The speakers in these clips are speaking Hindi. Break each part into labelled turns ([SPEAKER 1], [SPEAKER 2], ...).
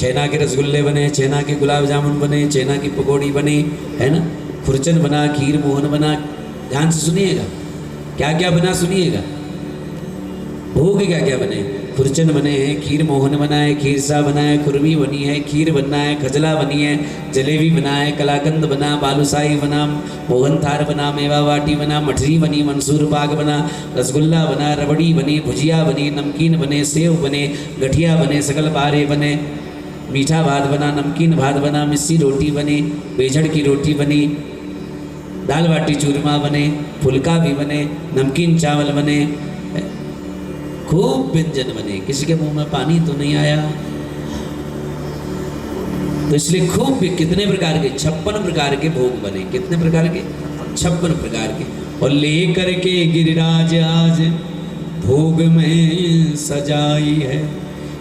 [SPEAKER 1] छेना के रसगुल्ले बने, छेना के गुलाब जामुन बने, छेना की पकौड़ी बनी, है ना, खुरचन बना, खीर मोहन बना। ध्यान से सुनिएगा, क्या क्या बना सुनिएगा। भोग क्या क्या बने, खुरचन बने हैं, खीर मोहन बना है, खीरसा बना है, खुरमी बनी है, खीर बनना है, खजला बनी है, जलेबी बना है, कलाकंद बना, बालूशाही बना, मोहन थार बना, मेवा बाटी बना, मठरी बनी, मंसूर पाक बना, रसगुल्ला बना, रबड़ी बनी, भुजिया बनी, नमकीन बने, सेव बने, गठिया बने, सकल बारे बने, मीठा भात बना, नमकीन भात बना, मिस्सी रोटी बनी, बेझड़ की रोटी बनी, दाल बाटी चूरमा बने, फुलका भी बने, नमकीन चावल बने, खूब व्यंजन बने। किसी के मुंह में पानी तो नहीं आया? तो इसलिए खूब कितने प्रकार के, 56 प्रकार के भोग बने। कितने प्रकार के? 56 प्रकार के। और लेकर के गिरिराज आज भोग में सजाई है।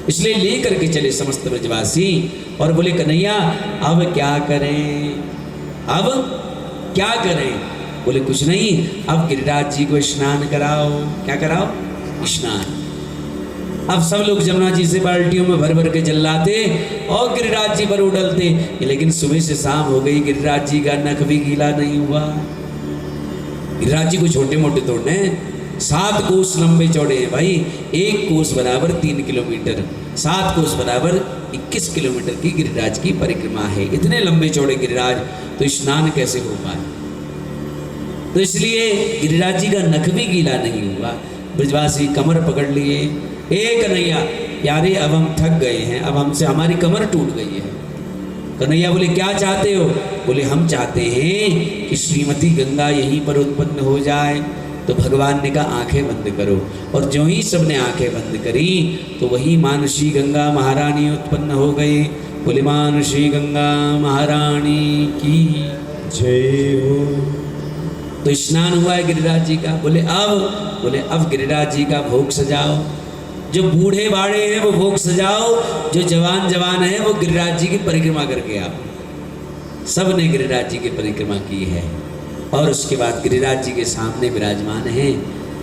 [SPEAKER 1] इसलिए लेकर के चले समस्त ब्रजवासी और बोले कन्हैया अब क्या करें, अब क्या करें? बोले कुछ नहीं, अब गिरिराज जी को स्नान कराओ। क्या कराओ? स्नान। अब सब लोग जमुना जी से बाल्टियों में भर भर के जल लाते और गिरिराज जी पर उड़लते। लेकिन सुबह से शाम हो गई, गिरिराज जी का नख भी गीला नहीं हुआ। गिरिराज जी को छोटे मोटे तोड़ने 7 कोस लंबे चौड़े हैं भाई। 1 कोस बराबर 3 किलोमीटर, 7 कोस बराबर 21 किलोमीटर की गिरिराज की परिक्रमा है। इतने लंबे चौड़े गिरिराज, तो स्नान कैसे हो पाए? तो इसलिए गिरिराज जी का नख भी गीला नहीं हुआ। ब्रजवासी कमर पकड़ लिए, ए कन्हैया यारे अब हम थक गए हैं, अब हमसे हमारी कमर टूट गई है। कन्हैया बोले क्या चाहते हो? बोले हम चाहते हैं कि श्रीमती गंगा यहीं पर उत्पन्न हो जाए। तो भगवान ने कहा आंखें बंद करो। और जो ही सबने आंखें बंद करी तो वही मानसी गंगा महारानी उत्पन्न हो गई। बोले मानसी गंगा महारानी की जय हो। तो स्नान हुआ है गिरिराज जी का। बोले अब गिरिराज जी का भोग सजाओ। जो बूढ़े बाड़े हैं वो भोग सजाओ, जो जवान है वो गिरिराज जी की परिक्रमा करके आओ। सब ने गिरिराज जी की परिक्रमा की है और उसके बाद गिरिराज जी के सामने विराजमान हैं।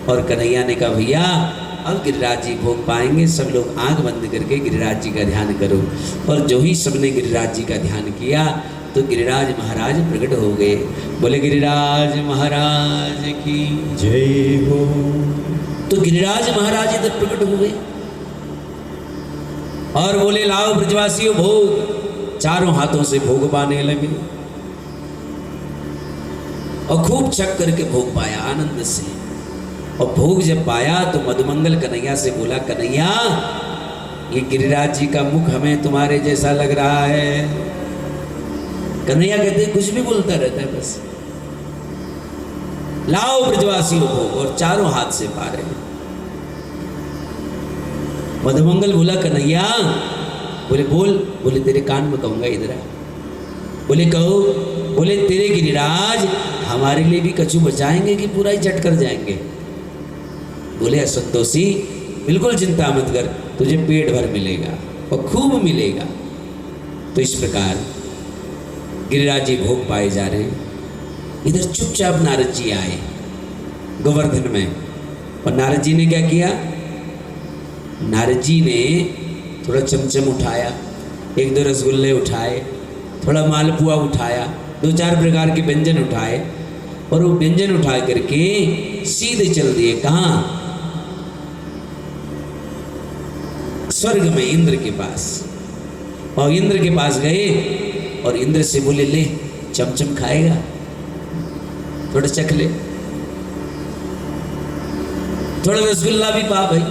[SPEAKER 1] और कन्हैया ने कहा भैया अब गिरिराज जी भोग पाएंगे, सब लोग आंख बंद करके गिरिराज जी का ध्यान करो। और जो ही सबने गिरिराज जी का ध्यान किया तो गिरिराज महाराज प्रकट हो गए। बोले गिरिराज महाराज की जय हो। तो गिरिराज महाराज इधर प्रकट हो गए और बोले लाओ ब्रजवासियों भोग। चारों हाथों से भोग पाने लगे और खूब छक करके भोग पाया आनंद से। और भोग जब पाया तो मधुमंगल कन्हैया से बोला कन्हैया ये गिरिराज जी का मुख हमें तुम्हारे जैसा लग रहा है। कन्हैया कहते कुछ भी बोलता रहता है बस। लाओ ब्रजवासियों भोग, और चारों हाथ से पा रहे। मधुमंगल बोला कन्हैया, बोले बोल। बोले तेरे कान में कहूंगा, इधर आ। बोले कहो। बोले तेरे गिरिराज हमारे लिए भी कछु बचाएंगे कि पूरा ही झट कर जाएंगे? बोले असंतोषी बिल्कुल चिंता मत कर, तुझे पेट भर मिलेगा और खूब मिलेगा। तो इस प्रकार गिरिराज जी भोग पाए जा रहे हैं। इधर चुपचाप नारद जी आए गोवर्धन में। और नारद जी ने क्या किया? नारद जी ने थोड़ा चमचम उठाया, 1-2 रसगुल्ले उठाए, थोड़ा मालपुआ उठाया, 2-4 प्रकार के व्यंजन उठाए। और वो व्यंजन उठा करके सीधे चल दिए। कहाँ? स्वर्ग में इंद्र के पास। और इंद्र के पास गए और इंद्र से बोले ले चमचम खाएगा? थोड़ा चख ले, थोड़ा रसगुल्ला भी पा भाई,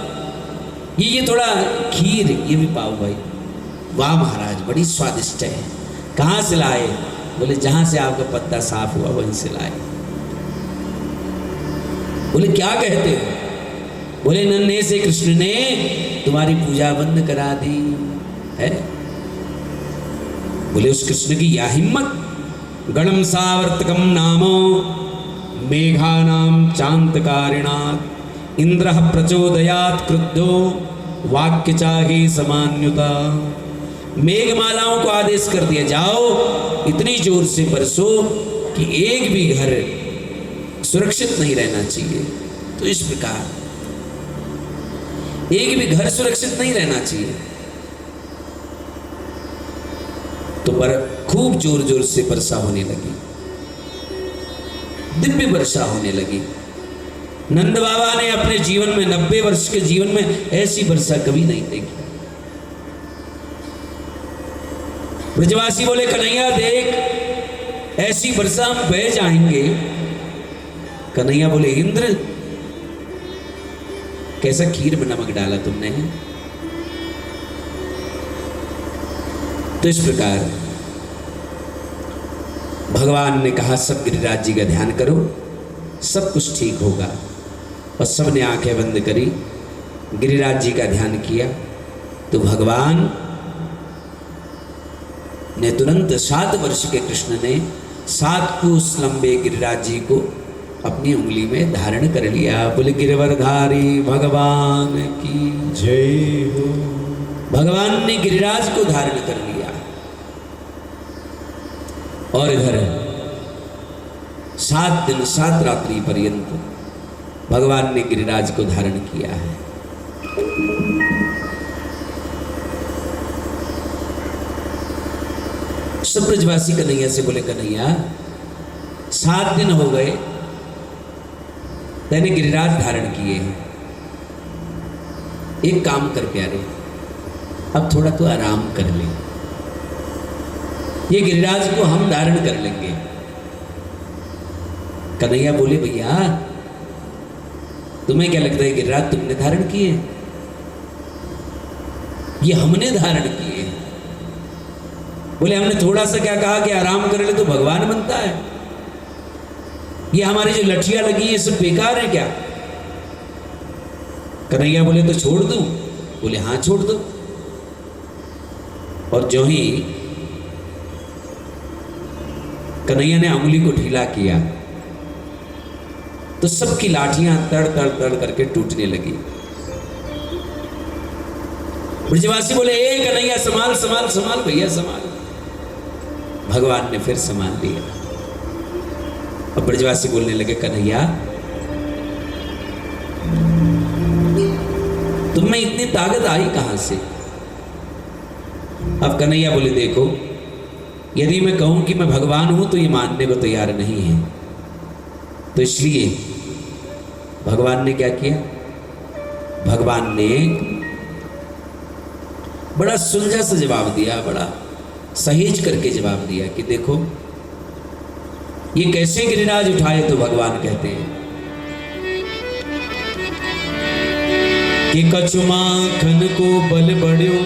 [SPEAKER 1] ये थोड़ा खीर ये भी पाओ भाई। वाह महाराज बड़ी स्वादिष्ट है। कहाँ से लाए? बोले जहां से आपका पत्ता साफ हुआ वहीं से लाए। बोले क्या कहते हो? बोले नन्हे से कृष्ण ने तुम्हारी पूजा बंद करा दी है। बोले उस कृष्ण की या हिम्मत। गणम सावर्तकम नामो मेघानाम चांतकारिणात् इंद्रः प्रचोदयात् क्रुद्धो वाक्य चाहे समान्युता। मेघमालाओं को आदेश कर दिया जाओ इतनी जोर से बरसो कि एक भी घर सुरक्षित नहीं रहना चाहिए। तो इस प्रकार एक भी घर सुरक्षित नहीं रहना चाहिए। तो खूब जोर जोर से वर्षा होने लगी, दिव्य वर्षा होने लगी। नंद बाबा ने अपने जीवन में 90 वर्ष के जीवन में ऐसी वर्षा कभी नहीं देखी। ब्रजवासी बोले कन्हैया देख ऐसी वर्षा हम बह जाएंगे। कन्हैया बोले इंद्र कैसा खीर में नमक डाला तुमने है। तो इस प्रकार भगवान ने कहा सब गिरिराज जी का ध्यान करो, सब कुछ ठीक होगा। और सबने आंखें बंद करी, गिरिराज जी का ध्यान किया तो भगवान ने तुरंत 7 वर्ष के कृष्ण ने 7 कोस लंबे गिरिराज जी को अपनी उंगली में धारण कर लिया। बोले गिरवरधारी भगवान की जय हो। भगवान ने गिरिराज को धारण कर लिया और इधर 7 दिन 7 रात्रि पर्यंत भगवान ने गिरिराज को धारण किया है। सब ब्रजवासी कन्हैया से बोले कन्हैया 7 दिन हो गए मैंने गिरिराज धारण किए हैं, एक काम कर प्यारे अब थोड़ा तो आराम कर ले, ये गिरिराज को हम धारण कर लेंगे। कन्हैया बोले भैया तुम्हें क्या लगता है गिरिराज तुमने धारण किए? ये हमने धारण किए। बोले हमने थोड़ा सा क्या कहा कि आराम कर ले तो भगवान बनता है? ये हमारी जो लठियां लगी है सब बेकार है क्या? कन्हैया बोले तो छोड़ दूं? बोले हाँ छोड़ दो। और जो ही कन्हैया ने उंगली को ढीला किया तो सबकी लाठियां तड़ तड़ तड़ करके टूटने लगी। ब्रजवासी बोले ए कन्हैया संभाल संभाल संभाल भैया संभाल। भगवान ने फिर संभाल लिया। अब ब्रजवासी बोलने लगे कन्हैया तुम में इतनी ताकत आई कहां से? अब कन्हैया बोले देखो यदि मैं कहूं कि मैं भगवान हूं तो ये मानने को तैयार नहीं है, तो इसलिए भगवान ने क्या किया? भगवान ने बड़ा सुलझा सा जवाब दिया, बड़ा सहेज करके जवाब दिया कि देखो ये कैसे गिरिराज उठाए? तो भगवान कहते हैं कि कछु माखन को बल बढ़्यो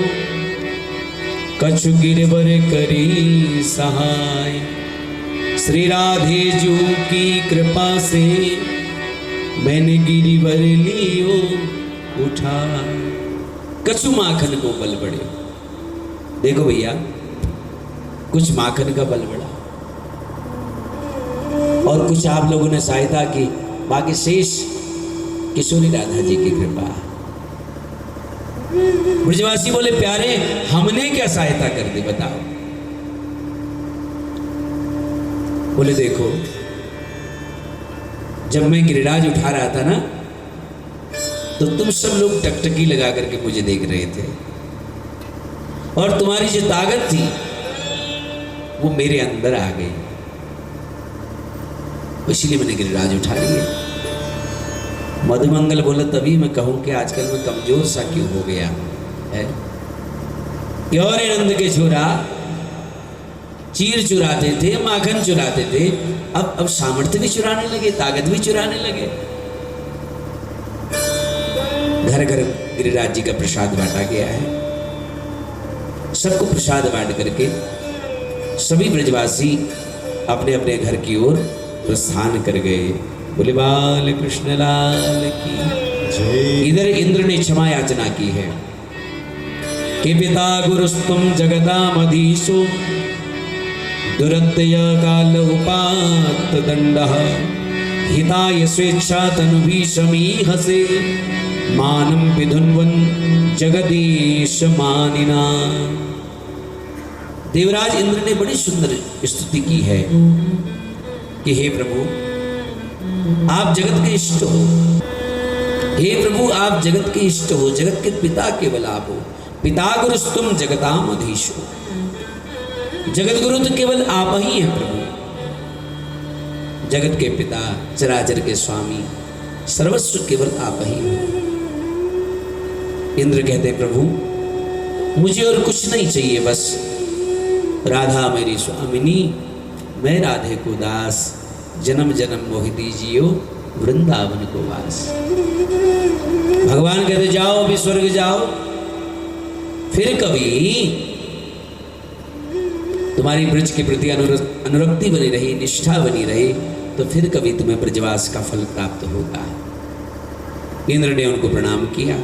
[SPEAKER 1] कछु गिरवर करी सहाय, श्री राधे जू की कृपा से मैंने गिरिवर लियो उठा। कछु माखन को बल बढ़े। देखो भैया कुछ माखन का बल बढ़ा और कुछ आप लोगों ने सहायता की, बाकी शेष किशोरी राधा जी की कृपा। ब्रजवासी बोले प्यारे हमने क्या सहायता कर दी बताओ? बोले देखो जब मैं गिरिराज उठा रहा था ना तो तुम सब लोग टकटकी लगा करके मुझे देख रहे थे और तुम्हारी जो ताकत थी वो मेरे अंदर आ गई, इसलिए मैंने गिरिराज उठा लिया। मधुमंगल बोला तभी मैं कहूं कि आजकल मैं कमजोर सा क्यों हो गया है? क्यों रे नंद के छोरा चीर चुराते थे, माखन चुराते थे, अब सामर्थ्य भी चुराने लगे, ताकत भी चुराने लगे। घर घर गिरिराज जी का प्रसाद बांटा गया है। सबको प्रसाद बांट करके सभी ब्रजवासी अपने अपने घर की ओर प्रस्थान कर गए। बोले बाल कृष्ण लाल की जय। इधर इंद्र ने क्षमा याचना की है कि पिता गुरुस्तुम जगदामधीशो दुरत्यय काल उपात दंडः हिताय स्वेच्छा तनुभीषमीहसे मानं विधुन्वन् जगदीश मानिना। देवराज इंद्र ने बड़ी सुंदर स्तुति की है कि हे प्रभु आप जगत के इष्ट हो, हे प्रभु आप जगत के इष्ट हो, जगत के पिता केवल आप हो। पिता गुरुस्तुम जगताम अधीशो। जगत गुरु तो केवल आप ही हैं प्रभु, जगत के पिता, चराचर के स्वामी, सर्वस्व केवल आप ही हो। इंद्र कहते प्रभु मुझे और कुछ नहीं चाहिए, बस राधा मेरी स्वामिनी, मैं राधे को दास, जन्म जन्म मोहि दीजियो वृंदावन को वास। भगवान कहते जाओ अभी स्वर्ग जाओ, फिर कभी तुम्हारी ब्रज के प्रति अनुरक्ति बनी रही, निष्ठा बनी रही, तो फिर कभी तुम्हें ब्रजवास का फल प्राप्त होगा। इंद्र ने उनको प्रणाम किया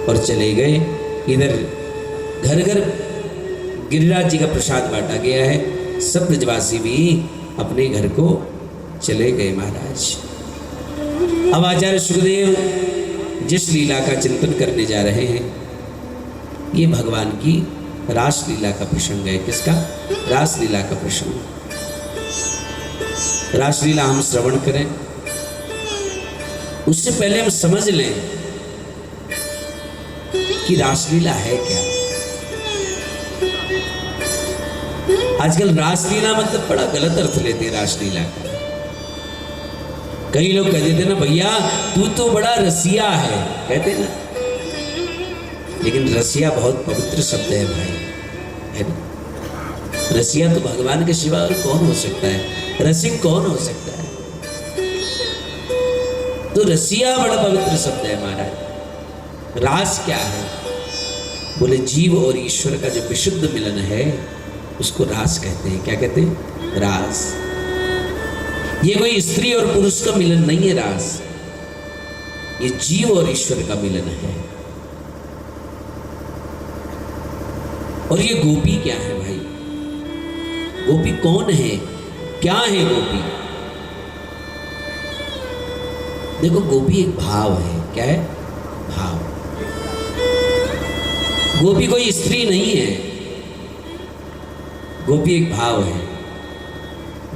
[SPEAKER 1] और चले गए। इधर घर घर गिरिराज जी का प्रसाद बांटा गया है, सब ब्रजवासी भी अपने घर को चले गए महाराज। अब आचार्य सुखदेव जिस लीला का चिंतन करने जा रहे हैं, ये भगवान की रासलीला का प्रसंग है। किसका? रासलीला का प्रसंग। रासलीला हम श्रवण करें, उससे पहले हम समझ लें कि रासलीला है क्या। आजकल रासलीला मतलब बड़ा गलत अर्थ लेते हैं रासलीला का। कई लोग कह देते ना भैया तू तो बड़ा रसिया है, कहते ना, लेकिन रसिया बहुत पवित्र शब्द है भाई, है ना। रसिया तो भगवान के सिवा और कौन हो सकता है, रसिक कौन हो सकता है। तो रसिया बड़ा पवित्र शब्द है महाराज। रास क्या है? बोले जीव और ईश्वर का जो विशुद्ध मिलन है उसको रास कहते हैं। क्या कहते हैं? रास। ये कोई स्त्री और पुरुष का मिलन नहीं है रास, ये जीव और ईश्वर का मिलन है। और ये गोपी क्या है भाई? गोपी कौन है, क्या है गोपी? देखो गोपी एक भाव है। क्या है? भाव। गोपी कोई स्त्री नहीं है, गोपी एक भाव है।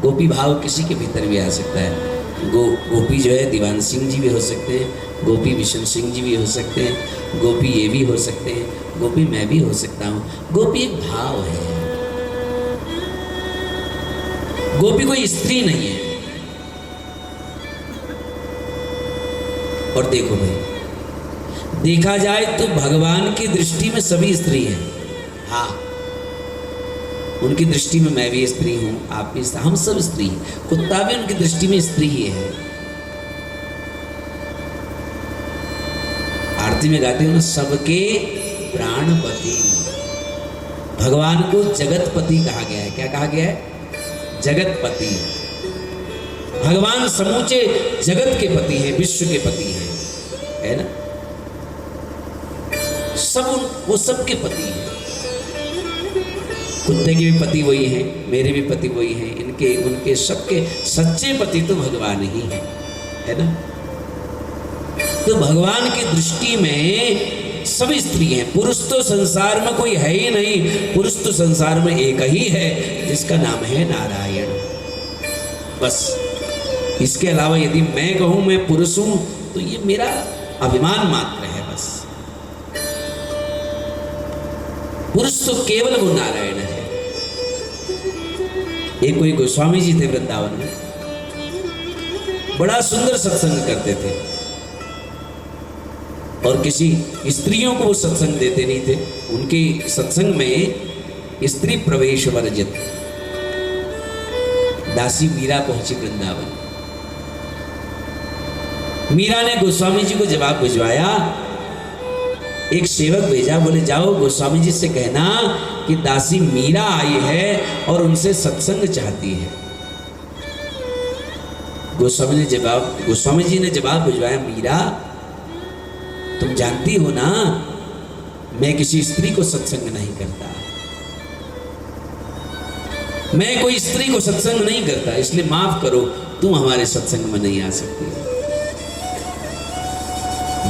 [SPEAKER 1] गोपी भाव किसी के भीतर भी आ सकता है। गोपी जो है दीवान सिंह जी भी हो सकते हैं, गोपी विशन सिंह जी भी हो सकते हैं, गोपी ये भी हो सकते हैं, गोपी मैं भी हो सकता हूं। गोपी एक भाव है, गोपी कोई स्त्री नहीं है। और देखो भाई, देखा जाए तो भगवान की दृष्टि में सभी स्त्री हैं। हाँ, उनकी दृष्टि में मैं भी स्त्री हूं, आप भी, हम सब स्त्री हैं। कुत्ता भी उनकी दृष्टि में स्त्री ही है। आरती में गाते हो ना, सबके प्राणपति। भगवान को जगतपति कहा गया है। क्या कहा गया है? जगतपति। भगवान समूचे जगत के पति हैं, विश्व के पति हैं, है ना। सब वो सबके पति हैं। कुत्ते के भी पति वही हैं, मेरे भी पति वही हैं, इनके उनके सबके सच्चे पति तो भगवान ही हैं, है ना। तो भगवान की दृष्टि में सभी स्त्री हैं। पुरुष तो संसार में कोई है ही नहीं, पुरुष तो संसार में एक ही है जिसका नाम है नारायण, बस। इसके अलावा यदि मैं कहूं मैं पुरुष हूं तो ये मेरा अभिमान मात्र है, बस। पुरुष तो केवल वो नारायण है। एक कोई गोस्वामी जी थे वृंदावन में, बड़ा सुंदर सत्संग करते थे और किसी स्त्रियों को वो सत्संग देते नहीं थे। उनके सत्संग में स्त्री प्रवेश वर्जित। दासी मीरा पहुंची वृंदावन। मीरा ने गोस्वामी जी को जवाब भिजवाया, एक सेवक भेजा, बोले जाओ गोस्वामी जी से कहना कि दासी मीरा आई है और उनसे सत्संग चाहती है। गोस्वामी जी ने जवाब भिजवाया, मीरा तुम जानती हो ना मैं किसी स्त्री को सत्संग नहीं करता, मैं कोई स्त्री को सत्संग नहीं करता, इसलिए माफ करो तुम हमारे सत्संग में नहीं आ सकती।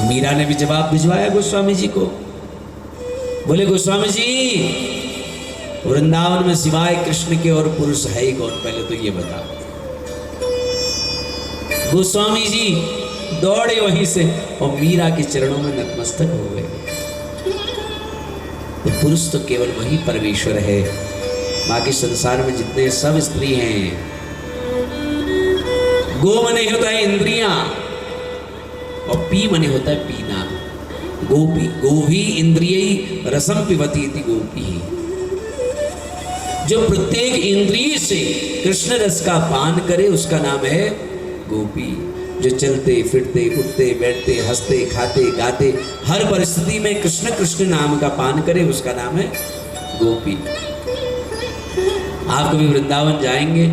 [SPEAKER 1] मीरा ने भी जवाब भिजवाया गोस्वामी जी को। बोले गोस्वामी जी वृंदावन में सिवाय कृष्ण के और पुरुष है ही कौन, पहले तो ये बताओ। गोस्वामी जी दौड़े वहीं से और मीरा के चरणों में नतमस्तक हो गए। तो पुरुष तो केवल वही परमेश्वर है बाकी संसार में जितने सब स्त्री हैं, गो मने होता है इंद्रियां और पी मने होता है पीना। गोपी गोभी इंद्रिय रसम पिबती इति गोपी। जो प्रत्येक इंद्रिय से कृष्ण रस का पान करे उसका नाम है गोपी। जो चलते फिरते उठते बैठते हंसते खाते गाते हर परिस्थिति में कृष्ण कृष्ण नाम का पान करे उसका नाम है गोपी। आप कभी वृंदावन जाएंगे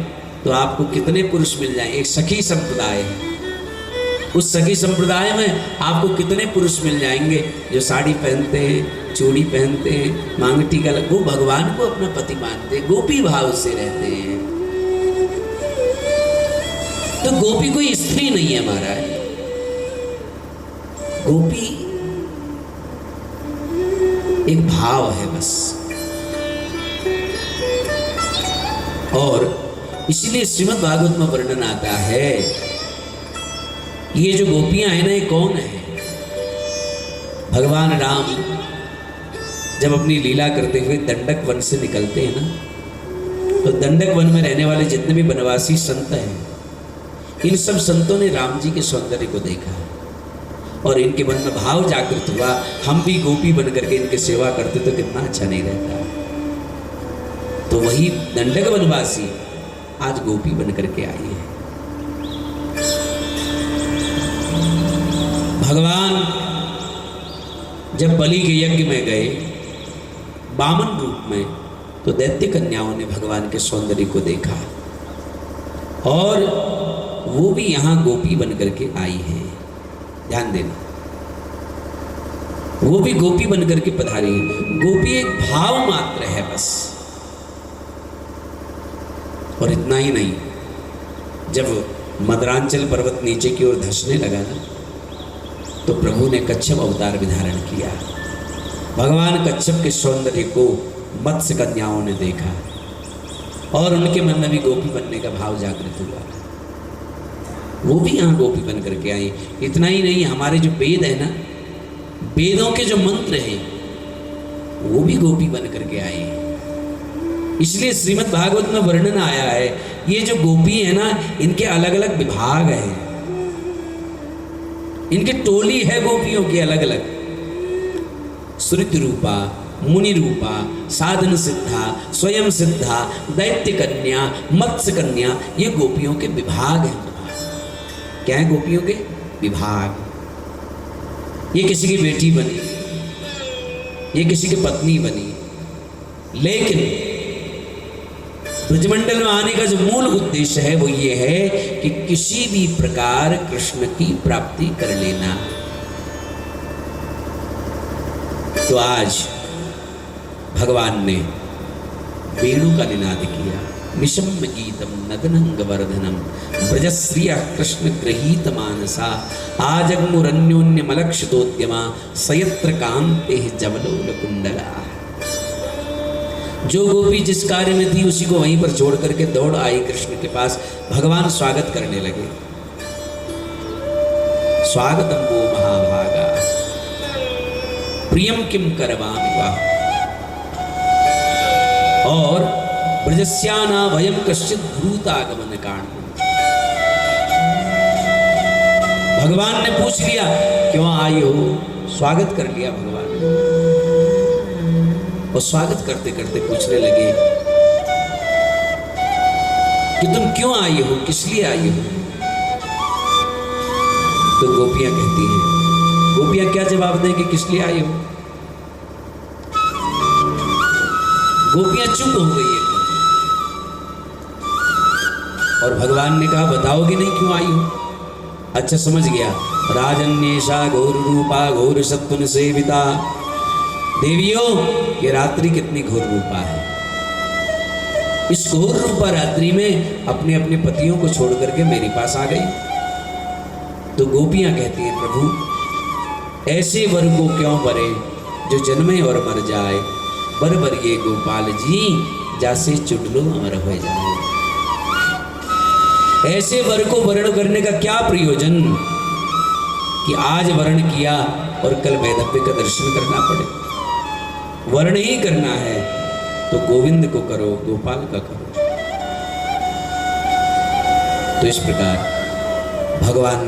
[SPEAKER 1] तो आपको कितने पुरुष मिल जाएंगे। एक सखी संप्रदाय है, उस सखी संप्रदाय में आपको कितने पुरुष मिल जाएंगे जो साड़ी पहनते हैं, चूड़ी पहनते हैं, मांग टीका, वो भगवान को अपना पति मानते हैं, गोपी भाव से रहते हैं। तो गोपी कोई स्त्री नहीं है महाराज, गोपी एक भाव है बस। और इसलिए श्रीमद् भागवत में वर्णन आता है, ये जो गोपियां हैं ना, ये कौन है? भगवान राम जब अपनी लीला करते हुए दंडक वन से निकलते हैं ना, तो दंडक वन में रहने वाले जितने भी वनवासी संत हैं, इन सब संतों ने राम जी के सौंदर्य को देखा और इनके मन में भाव जागृत हुआ, हम भी गोपी बन करके इनकी सेवा करते तो कितना अच्छा नहीं रहता। तो वही दंडक वनवासी आज गोपी बन करके आई है। भगवान जब बलि के यज्ञ में गए वामन रूप में, तो दैत्य कन्याओं ने भगवान के सौंदर्य को देखा और वो भी यहां गोपी बन करके आई है। ध्यान देना, वो भी गोपी बन करके पधारी है। गोपी एक भाव मात्र है बस। और इतना ही नहीं, जब मदरांचल पर्वत नीचे की ओर धंसने लगा ना, तो प्रभु ने कच्छप अवतार विधारण किया। भगवान कच्छप के सौंदर्य को मत्स्य कन्याओं ने देखा और उनके मन में भी गोपी बनने का भाव जागृत हुआ, वो भी यहाँ गोपी बन करके आई। इतना ही नहीं, हमारे जो वेद है ना, वेदों के जो मंत्र हैं वो भी गोपी बन करके आए। इसलिए श्रीमद् भागवत में वर्णन आया है, ये जो गोपी है ना, इनके अलग अलग विभाग हैं, इनकी टोली है गोपियों की अलग अलग। श्रुति रूपा, मुनि रूपा, साधन सिद्धा, स्वयं सिद्धा, दैत्य कन्या, मत्स्य कन्या, ये गोपियों के विभाग हैं। क्या है गोपियों के विभाग? ये किसी की बेटी बनी, ये किसी की पत्नी बनी, लेकिन ब्रजमंडल में आने का जो मूल उद्देश्य है वो ये है कि किसी भी प्रकार कृष्ण की प्राप्ति कर लेना। तो आज भगवान ने वेणु का निनाद किया, निशम्य गीतम नगनंग वर्धनम ब्रजश्रिया कृष्ण गृहीत मानसा आजग्मुरन्योन्य मलक्षितोद्यमा सयत्र कांते जवलोल कुंडला। जो गोपी जिस कार्य में थी उसी को वहीं पर छोड़ करके दौड़ आई कृष्ण के पास। भगवान स्वागत करने लगे, स्वागतम वो महाभागा प्रियम किम करवामि वाह। और ब्रजस्याना भयम कश्चित भूतागमन कारण। भगवान ने पूछ लिया क्यों आई हो, स्वागत कर लिया भगवान ने। और स्वागत करते करते पूछने लगे कि तुम क्यों आई हो, किस लिए आई हो? तो गोपियां कहती हैं, गोपियां क्या जवाब दें कि किस लिए आई हो? गोपियां चुप हो गई है। और भगवान ने कहा बताओगे नहीं क्यों आई हो? अच्छा समझ गया, राजन्येषा घोर रूपा घोर सत्वन सेविता। देवियों, ये रात्रि कितनी घोर रूपा है। इस घोर रूपा रात्रि में अपने अपने पतियों को छोड़ करके मेरे पास आ गई। तो गोपियां कहती हैं प्रभु ऐसे वर को क्यों वरे जो जन्मे और मर जाए, वर वरिए गोपाल जी जैसे चुटलो अमर हो जाए। ऐसे वर को वर्ण करने का क्या प्रयोजन कि आज वर्ण किया और कल वैधव्य का दर्शन करना पड़े। वर्ण ही करना है तो गोविंद को करो, गोपाल का करो। तो इस प्रकार भगवान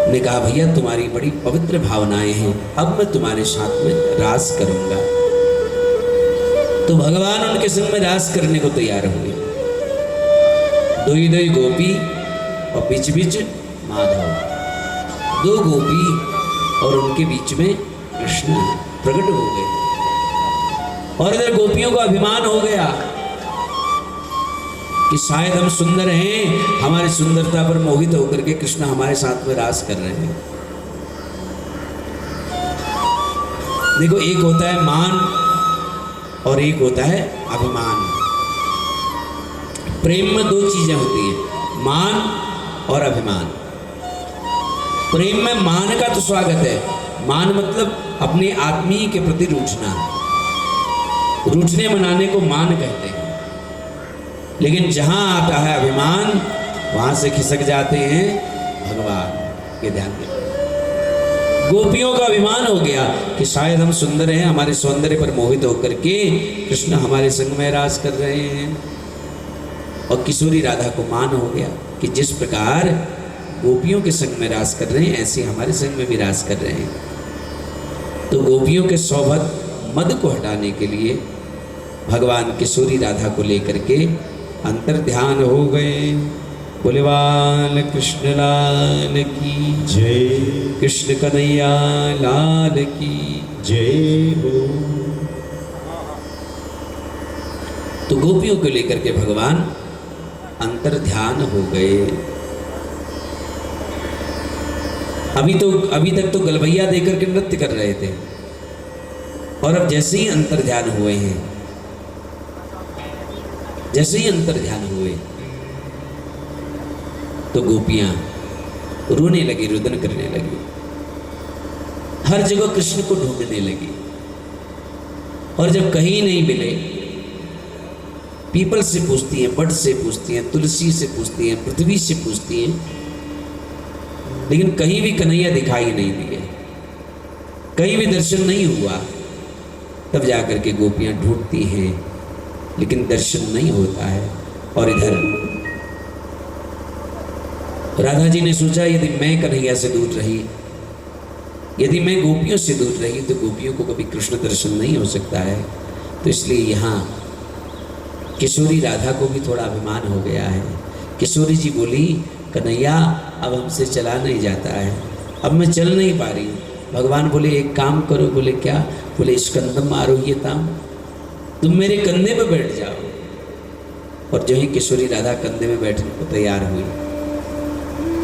[SPEAKER 1] ने कहा भैया तुम्हारी बड़ी पवित्र भावनाएं हैं, अब मैं तुम्हारे साथ में रास करूंगा। तो भगवान उनके संग में रास करने को तैयार हुए। दोई दोई गोपी और बीच बीच माधव, दो गोपी और उनके बीच में कृष्ण प्रकट हो गए। और इधर गोपियों का अभिमान हो गया कि शायद हम सुंदर हैं, हमारी सुंदरता पर मोहित होकर के कृष्ण हमारे साथ में रास कर रहे हैं। देखो, एक होता है मान और एक होता है अभिमान। प्रेम में दो चीजें होती हैं, मान और अभिमान। प्रेम में मान का तो स्वागत है, मान मतलब अपने आत्मीय के प्रति रूठना, रूठने मनाने को मान कहते हैं। लेकिन जहां आता है अभिमान, वहां से खिसक जाते हैं भगवान के ध्यान में। गोपियों का अभिमान हो गया कि शायद हम सुंदर हैं, हमारे सौंदर्य पर मोहित होकर के कृष्ण हमारे संग में रास कर रहे हैं। और किशोरी राधा को मान हो गया कि जिस प्रकार गोपियों के संग में रास कर रहे हैं, ऐसे हमारे संग में भी रास कर रहे हैं। तो गोपियों के सौभग मद को हटाने के लिए भगवान किशोरी राधा को लेकर के अंतर ध्यान हो गए। बोले बाल कृष्ण लाल की जय, कृष्ण कन्हैया लाल की जय हो। तो गोपियों को लेकर के भगवान अंतर ध्यान हो गए। अभी तक तो गलबैया देकर के नृत्य कर रहे थे, और अब जैसे ही अंतर ध्यान हुए हैं, जैसे ही अंतर ध्यान हुए तो गोपियां रोने लगी, रुदन करने लगी, हर जगह कृष्ण को ढूंढने लगी। और जब कहीं नहीं मिले, पीपल से पूछती हैं, बट से पूछती हैं, तुलसी से पूछती हैं, पृथ्वी से पूछती हैं, लेकिन कहीं भी कन्हैया दिखाई नहीं दिए, कहीं भी दर्शन नहीं हुआ। तब जाकर के गोपियां ढूंढती हैं, लेकिन दर्शन नहीं होता है। और इधर राधा जी ने सोचा, यदि मैं कन्हैया से दूर रही, यदि मैं गोपियों से दूर रही, तो गोपियों को कभी कृष्ण दर्शन नहीं हो सकता है। तो इसलिए यहाँ किशोरी राधा को भी थोड़ा अभिमान हो गया है। किशोरी जी बोली, कन्हैया अब हमसे चला नहीं जाता है, अब मैं चल नहीं पा रही हूँ। भगवान बोले एक काम करो। बोले क्या? बोले स्कंदम आरोह्यताम, तुम मेरे कंधे पे बैठ जाओ। और जो ही किशोरी राधा कंधे में बैठने को तैयार हुई,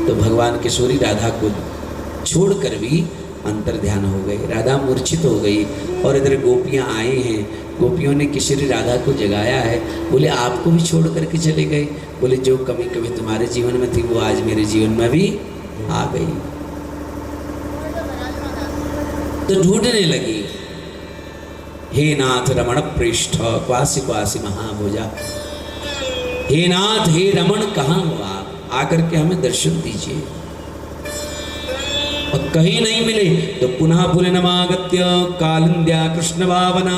[SPEAKER 1] तो भगवान किशोरी राधा को छोड़कर भी अंतर ध्यान हो गए। राधा मूर्छित हो गई। और इधर गोपियां आई हैं, गोपियों ने किशोरी राधा को जगाया है। बोले आपको भी छोड़ करके चले गए? बोले जो कमी कभी तुम्हारे जीवन में थी, वो आज मेरे जीवन में भी आ गई। तो ढूंढने लगी, हे नाथ रमण पृष्ठ क्वासी क्वासी महाभुजा, हे नाथ हे रमण कहाँ हो आप, आकर के हमें दर्शन दीजिए। और कहीं नहीं मिले तो पुनः पुनमागत्य कालिंद्या कृष्ण भावना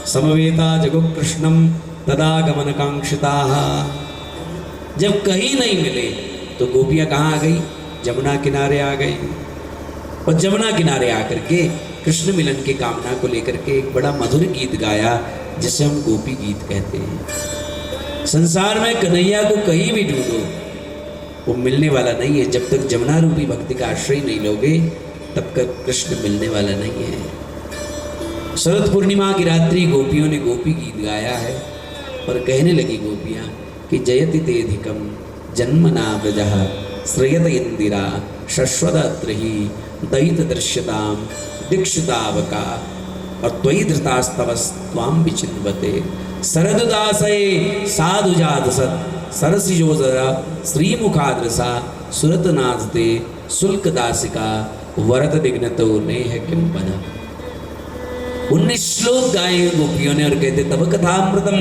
[SPEAKER 1] समवेता जगो कृष्णम तदागमन कांक्षिता। जब कहीं नहीं मिले तो गोपियां कहाँ आ गई? जमुना किनारे आ गई। और जमुना किनारे आकर के कृष्ण मिलन की कामना को लेकर के एक बड़ा मधुर गीत गाया, जिसे हम गोपी गीत कहते हैं। संसार में कन्हैया को कहीं भी ढूंढो, वो मिलने वाला नहीं है। जब तक जमुना रूपी भक्ति का आश्रय नहीं लोगे, तब तक कृष्ण मिलने वाला नहीं है। शरद पूर्णिमा की रात्रि गोपियों ने गोपी गीत गाया है, और कहने लगी गोपियाँ कि जयति तेधिकम जन्मना व्रजः श्रयत इंदिरा शश्वदत्रहि दयित दृश्यताम दीक्षितावका और त्वयि धृतास्तवस्त्वां विचिन्वते शरदुदासये साधुजात सत् सरसिजोजरा श्रीमुखाद्रसा सुरतनाथते शुल्कदासिका वरद दिग्नतो नेह किंपना। 19 श्लोक गाए गोपियों ने और कहते तब कथामृतम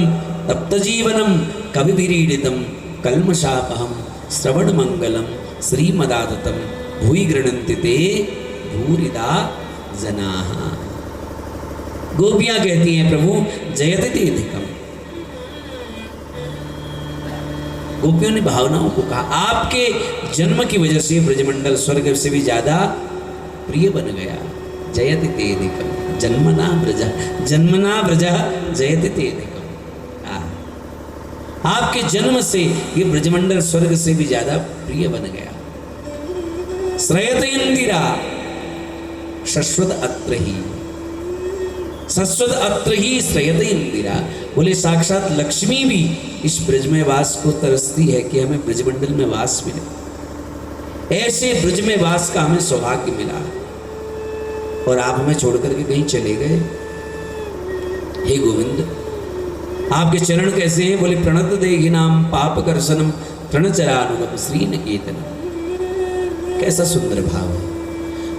[SPEAKER 1] तप्त जीवनम कवि विरीडितम कल्मषापहम श्रवण मंगलम श्रीमदाततम भूइ गृणन्ति ते भूरिदा जनाः। गोपियां कहती हैं प्रभु जयति तेधिकम। गोपियों ने भावनाओं को कहा आपके जन्म की वजह से ब्रजमंडल स्वर्ग से भी ज्यादा प्रिय बन गया। जयति तेधिकम जन्मना ब्रज जयति तेधिकम। आपके जन्म से ये ब्रजमंडल स्वर्ग से भी ज्यादा प्रिय बन गया। श्रयत इंदिरा शश्वत अत्र ही, शश्वत अत्र ही श्रयत इंदिरा। बोले साक्षात लक्ष्मी भी इस ब्रज में वास को तरसती है कि हमें ब्रजमंडल में वास मिले। ऐसे ब्रज में वास का हमें सौभाग्य मिला और आप हमें छोड़ करके कहीं चले गए। हे गोविंद आपके चरण कैसे हैं? बोले प्रणत देहि नाम पाप करसनम तृणचरानुगम श्री निकेतन। कैसा सुंदर भाव है।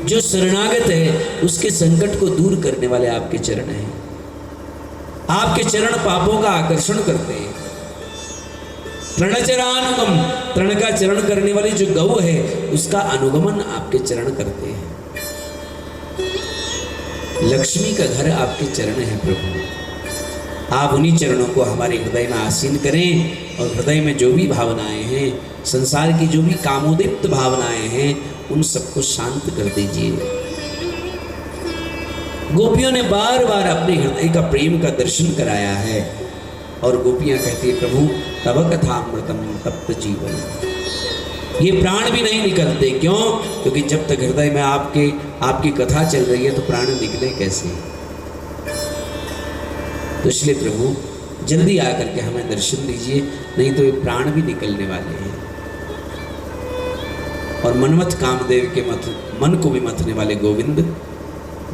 [SPEAKER 1] जो शरणागत है उसके संकट को दूर करने वाले आपके चरण हैं। आपके चरण पापों का आकर्षण करते हैं। तृणचरानुगम, तृण का चरण करने वाली जो गौ है उसका अनुगमन आपके चरण करते हैं। लक्ष्मी का घर आपके चरण है प्रभु। आप उन्हीं चरणों को हमारे हृदय में आसीन करें और हृदय में जो भी भावनाएं हैं, संसार की जो भी कामोदीप्त भावनाएं हैं, उन सबको शांत कर दीजिए। गोपियों ने बार बार अपने हृदय का प्रेम का दर्शन कराया है और गोपियां कहती है प्रभु तव कथामृतम तप्त जीवन। ये प्राण भी नहीं निकलते। क्यों? क्योंकि जब तक हृदय में आपकी कथा चल रही है तो प्राण निकले कैसे? तो इसलिए प्रभु जल्दी आकर के हमें दर्शन दीजिए, नहीं तो ये प्राण भी निकलने वाले हैं। और मनमथ कामदेव के मन को भी मथने वाले गोविंद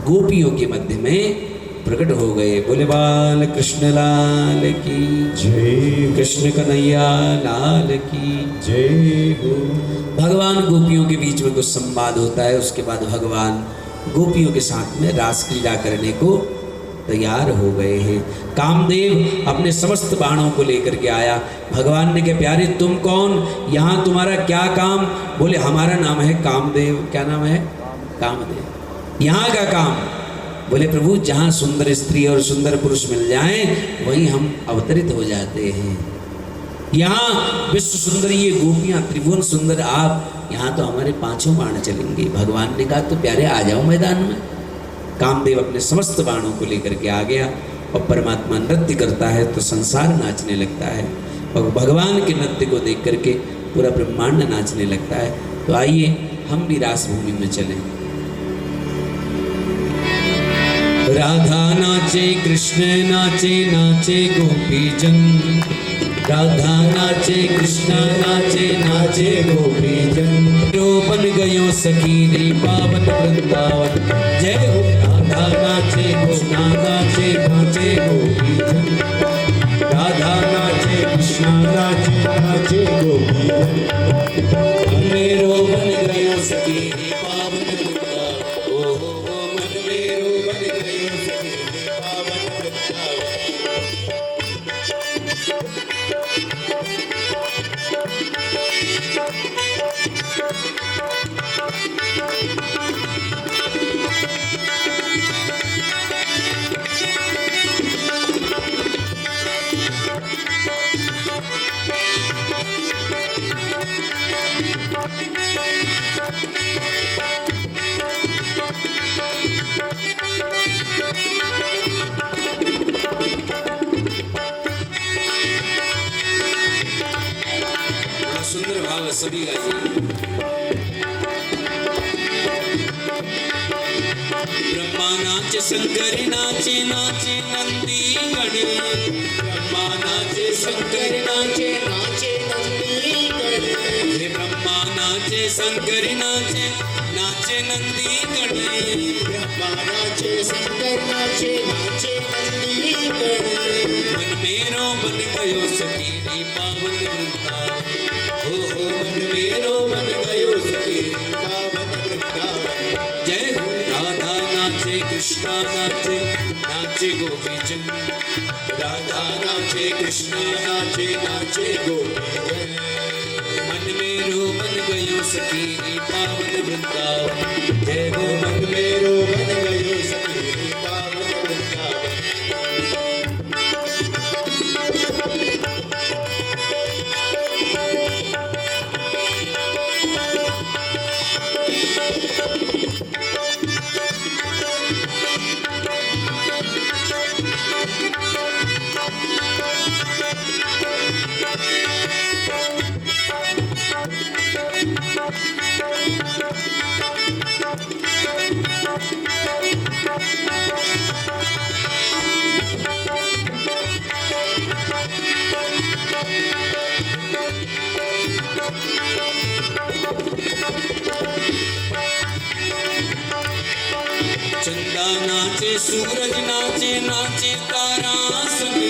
[SPEAKER 1] गोपियों के मध्य में प्रकट हो गए। बोले बाल कृष्ण लाल की जय, कृष्ण कन्हैया लाल की जय हो। भगवान गोपियों के बीच में कुछ संवाद होता है। उसके बाद भगवान गोपियों के साथ में रासलीला करने को तैयार हो गए हैं। कामदेव अपने समस्त बाणों को लेकर के आया। भगवान ने कहा प्यारे तुम कौन, यहाँ तुम्हारा क्या काम? बोले हमारा नाम है कामदेव। क्या नाम है? कामदेव। यहाँ का काम? बोले प्रभु जहाँ सुंदर स्त्री और सुंदर पुरुष मिल जाएं वहीं हम अवतरित हो जाते हैं। यहाँ विश्व सुंदरी ये गोपियाँ, त्रिभुवन सुंदर आप, यहाँ तो हमारे पांचों बाण चलेंगे। भगवान ने कहा तो प्यारे आ जाओ मैदान में। कामदेव अपने समस्त बाणों को लेकर के आ गया और परमात्मा नृत्य करता है तो संसार नाचने लगता है और भगवान के नृत्य को देख करके पूरा ब्रह्मांड नाचने लगता है। तो आइए हम भी रास भूमि में चलें। राधा नाचे कृष्ण नाचे, नाचे गोपी जन। राधा नाचे कृष्ण नाचे, नाचे गोपी जन। बन गयो सखी रे पावन वृंदावन। जय हो। राधा नाचे कृष्ण नाचे, नाचे गोपी जन। राधा नाचे कृष्ण नाचे, नाचे गोपी जन। मेरो बन गयो सखी रे पावन वृंदावन। ओ मन मेरो बन गयो सखी रे पावन वृंदावन। सुंदर भाव सभी गाइए। ब्रह्मा नाचे शंकर नाचे, नाचे नंदी गण। ब्रह्मा नाचे शंकर नाचे, नाचे नंदी गण। ब्रह्मा नाचे शंकर नाचे, नाचे नंदी गण। ब्रह्मा नाचे शंकर नाचे, नाचे नंदी गण। मन मेरो बन गयो सखी रे पावन वृंदावन। हो मन मेरो बन गयो सखी रे पावन वृंदावन। जय हो। राधा नाचे कृष्ण नाचे, नाचे गोपी जन। राधा नाचे कृष्ण नाचे, नाचे गोपी जन। मन मेरो बन गयो सखी रे पावन वृंदावन। जय हो। मन मेरो बन गयो सखी रे पावन वृंदावन। चंदा नाचे सूरज नाचे नाचे तारा सभी।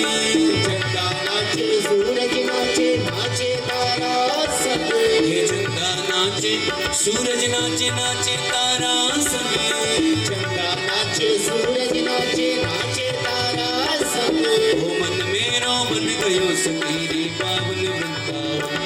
[SPEAKER 2] चंदा नाचे सूरज नाचे नाचे तारा सब।
[SPEAKER 1] हे चंदा नाचे सूरज नाचे नाचे तारा सभी।
[SPEAKER 2] चंदा नाचे सूरज नाचे नाचे तारा सब।
[SPEAKER 1] ओ मन मेरो बन गयो सखी रे पावन वृंदावन।